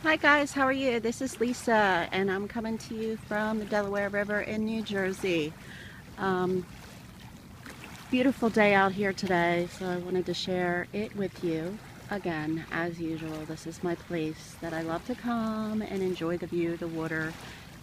Hi guys, how are you? This is Lisa and I'm coming to you from the Delaware River in New Jersey. Um, Beautiful day out here today, so I wanted to share it with you. Again, as usual, this is my place that I love to come and enjoy the view, the water,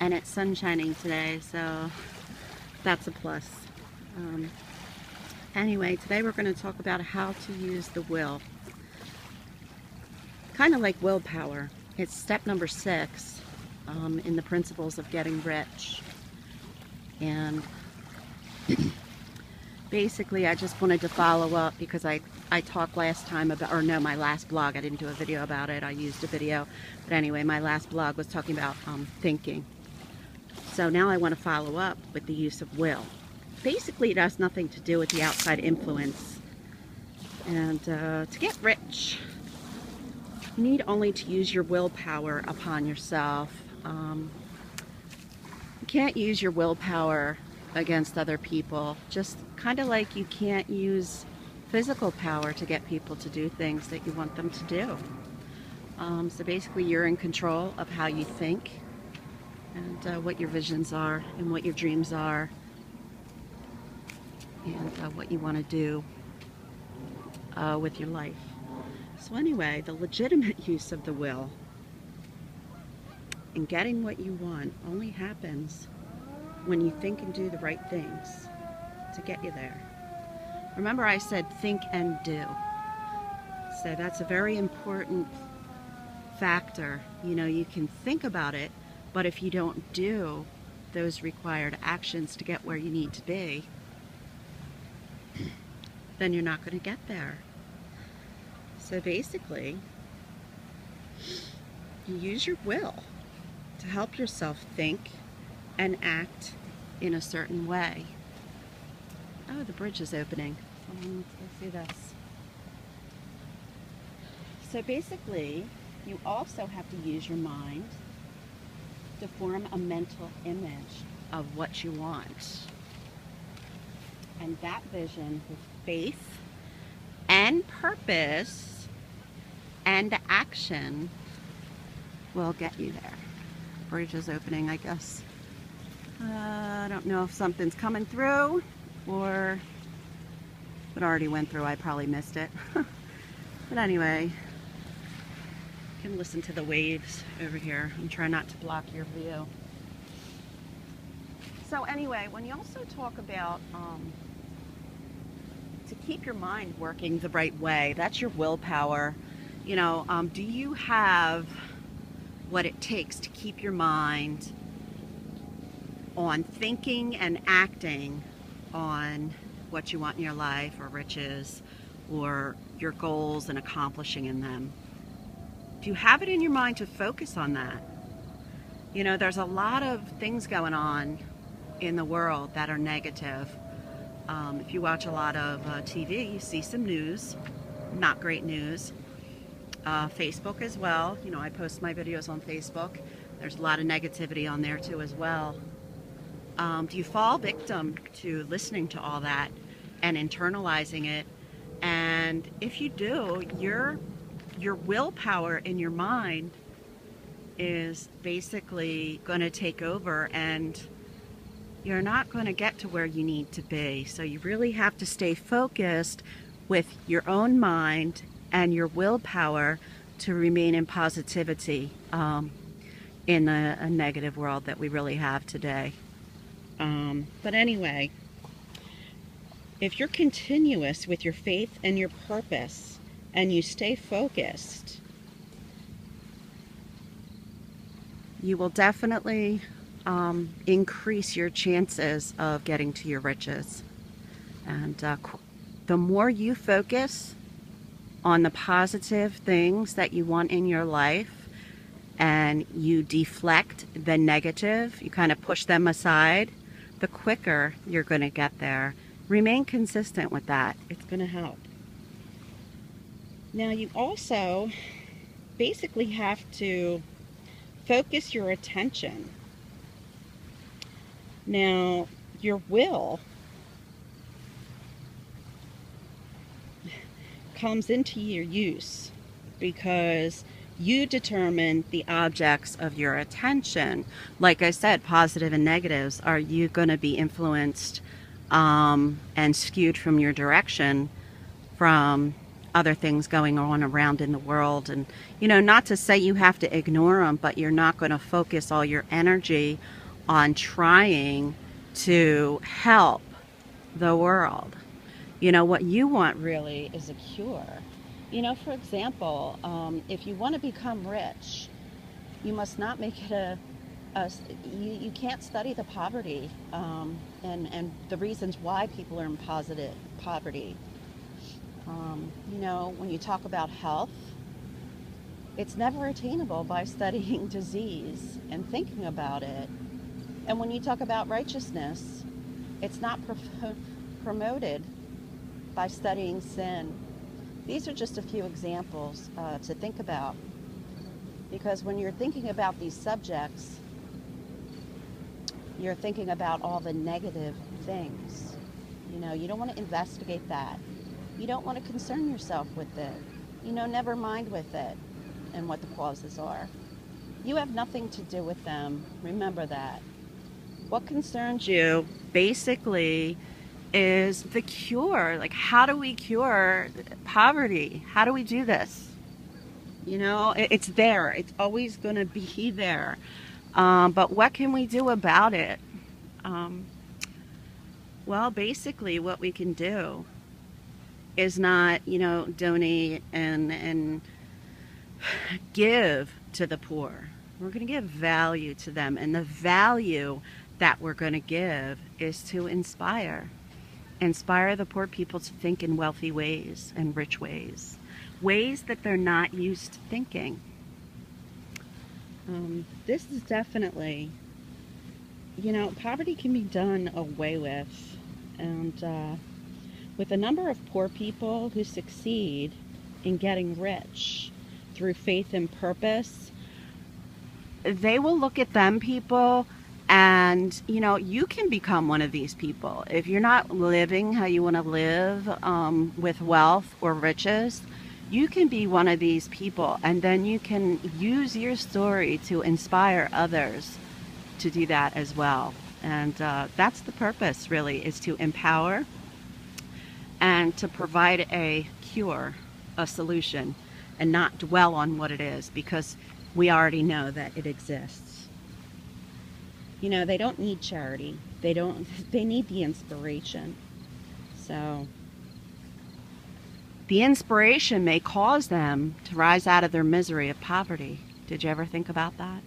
and it's sun shining today, so that's a plus. Um, anyway, today we're going to talk about how to use the will. Kind of like willpower. It's step number 6 in the principles of getting rich. And basically, I just wanted to follow up because I talked last time about, or no, my last blog, I didn't do a video about it. I used a video. But anyway, my last blog was talking about thinking. So now I want to follow up with the use of will. Basically, it has nothing to do with the outside influence. And to get rich, you need only to use your willpower upon yourself. You can't use your willpower against other people, just kind of like you can't use physical power to get people to do things that you want them to do. So basically you're in control of how you think and what your visions are and what your dreams are and what you want to do with your life. So anyway, the legitimate use of the will and getting what you want only happens when you think and do the right things to get you there. Remember I said think and do. So that's a very important factor. You know, you can think about it, but if you don't do those required actions to get where you need to be, then you're not going to get there. So basically, you use your will to help yourself think and act in a certain way. Oh, the bridge is opening. Let's see this. So basically, you also have to use your mind to form a mental image of what you want. And that vision with faith and purpose and action will get you there. Bridge is opening, I guess. I don't know if something's coming through or if it already went through. I probably missed it. But anyway, you can listen to the waves over here and try not to block your view. So anyway, when you also talk about to keep your mind working the right way, that's your willpower. You know, do you have what it takes to keep your mind on thinking and acting on what you want in your life or riches or your goals and accomplishing in them? Do you have it in your mind to focus on that? You know, there's a lot of things going on in the world that are negative. If you watch a lot of TV, you see some news, not great news. Facebook as well. You know, I post my videos on Facebook. There's a lot of negativity on there too as well. Do you fall victim to listening to all that and internalizing it? And if you do, your willpower in your mind is basically going to take over and you're not going to get to where you need to be. So you really have to stay focused with your own mind and your willpower to remain in positivity in a negative world that we really have today. But anyway, if you're continuous with your faith and your purpose and you stay focused, you will definitely increase your chances of getting to your riches. And the more you focus on the positive things that you want in your life and you deflect the negative, you kind of push them aside, the quicker you're going to get there. Remain consistent with that. It's going to help. Now you also basically have to focus your attention. Now, your will comes into your use because You determine the objects of your attention. Like I said, positive and negatives. Are you going to be influenced and skewed from your direction from other things going on around in the world? And, not to say you have to ignore them, but you're not going to focus all your energy on trying to help the world. What you want really is a cure. For example, if you want to become rich, you must not make it you can't study the poverty and the reasons why people are in positive poverty. When you talk about health, it's never attainable by studying disease and thinking about it. And when you talk about righteousness, it's not promoted by studying sin. These are just a few examples to think about. Because when you're thinking about these subjects, you're thinking about all the negative things. You don't want to investigate that. You don't want to concern yourself with it. Never mind with it and what the causes are. You have nothing to do with them. Remember that. What concerns you basically is the cure. Like, how do we cure poverty? How do we do this? It's there. It's always going to be there. But what can we do about it? Well, basically what we can do is not, donate and give to the poor. We're going to give value to them. And the value that we're going to give is to inspire the poor people to think in wealthy ways and rich ways that they're not used to thinking. This is definitely, poverty can be done away with. And with a number of poor people who succeed in getting rich through faith and purpose, they will look at them people and, you can become one of these people. If you're not living how you want to live with wealth or riches, you can be one of these people, and then you can use your story to inspire others to do that as well. And that's the purpose, really, is to empower and to provide a cure, a solution, and not dwell on what it is, because we already know that it exists. They don't need charity. They need the inspiration. So the inspiration may cause them to rise out of their misery of poverty. Did you ever think about that?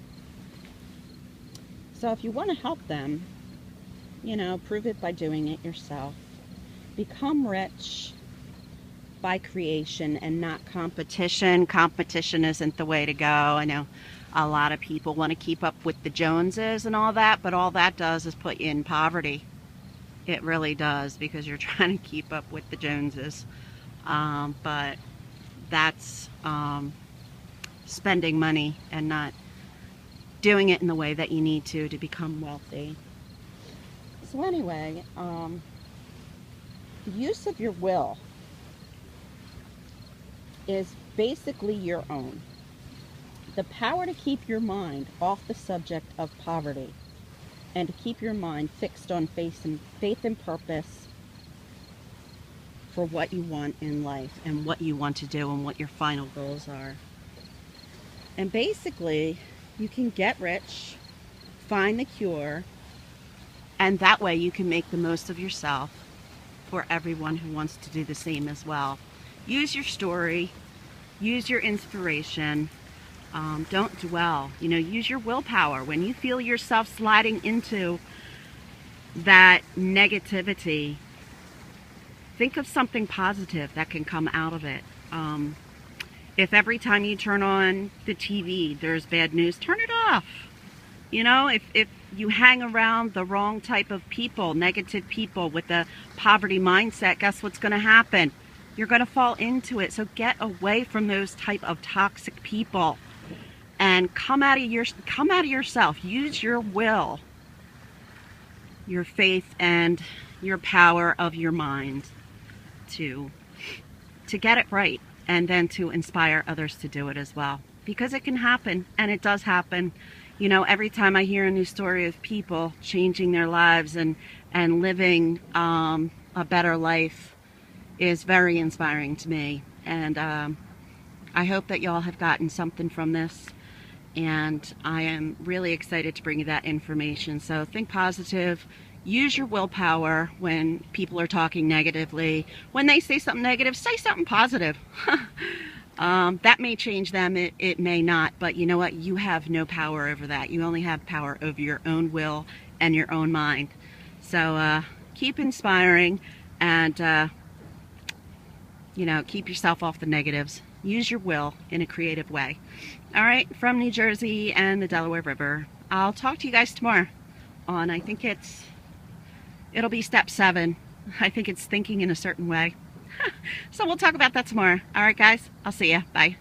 So if you want to help them, prove it by doing it yourself. Become rich by creation and not competition. Competition isn't the way to go. I know a lot of people want to keep up with the Joneses and all that, but all that does is put you in poverty. It really does, because you're trying to keep up with the Joneses. But that's spending money and not doing it in the way that you need to become wealthy. So anyway, the use of your will is basically your own. The power to keep your mind off the subject of poverty and to keep your mind fixed on faith and purpose for what you want in life and what you want to do and what your final goals are. And basically, you can get rich, find the cure, and that way you can make the most of yourself for everyone who wants to do the same as well. Use your story, use your inspiration. Don't dwell. Use your willpower. When you feel yourself sliding into that negativity, think of something positive that can come out of it. If every time you turn on the TV there's bad news, turn it off. If you hang around the wrong type of people, negative people with a poverty mindset, guess what's going to happen? You're going to fall into it. So get away from those type of toxic people and come out of yourself. Use your will, your faith, and your power of your mind to get it right, and then to inspire others to do it as well. because it can happen, and it does happen. You know, every time I hear a new story of people changing their lives and living a better life is very inspiring to me. And I hope that y'all have gotten something from this. And I am really excited to bring you that information. So think positive. Use your willpower when people are talking negatively. When they say something negative, say something positive. That may change them, it may not, but you know what? You have no power over that. You only have power over your own will and your own mind. So keep inspiring, and you know, keep yourself off the negatives. Use your will in a creative way. All right, from New Jersey and the Delaware River. I'll talk to you guys tomorrow on, I think it'll be step 7. I think it's thinking in a certain way. So we'll talk about that tomorrow. All right, guys, I'll see ya. Bye.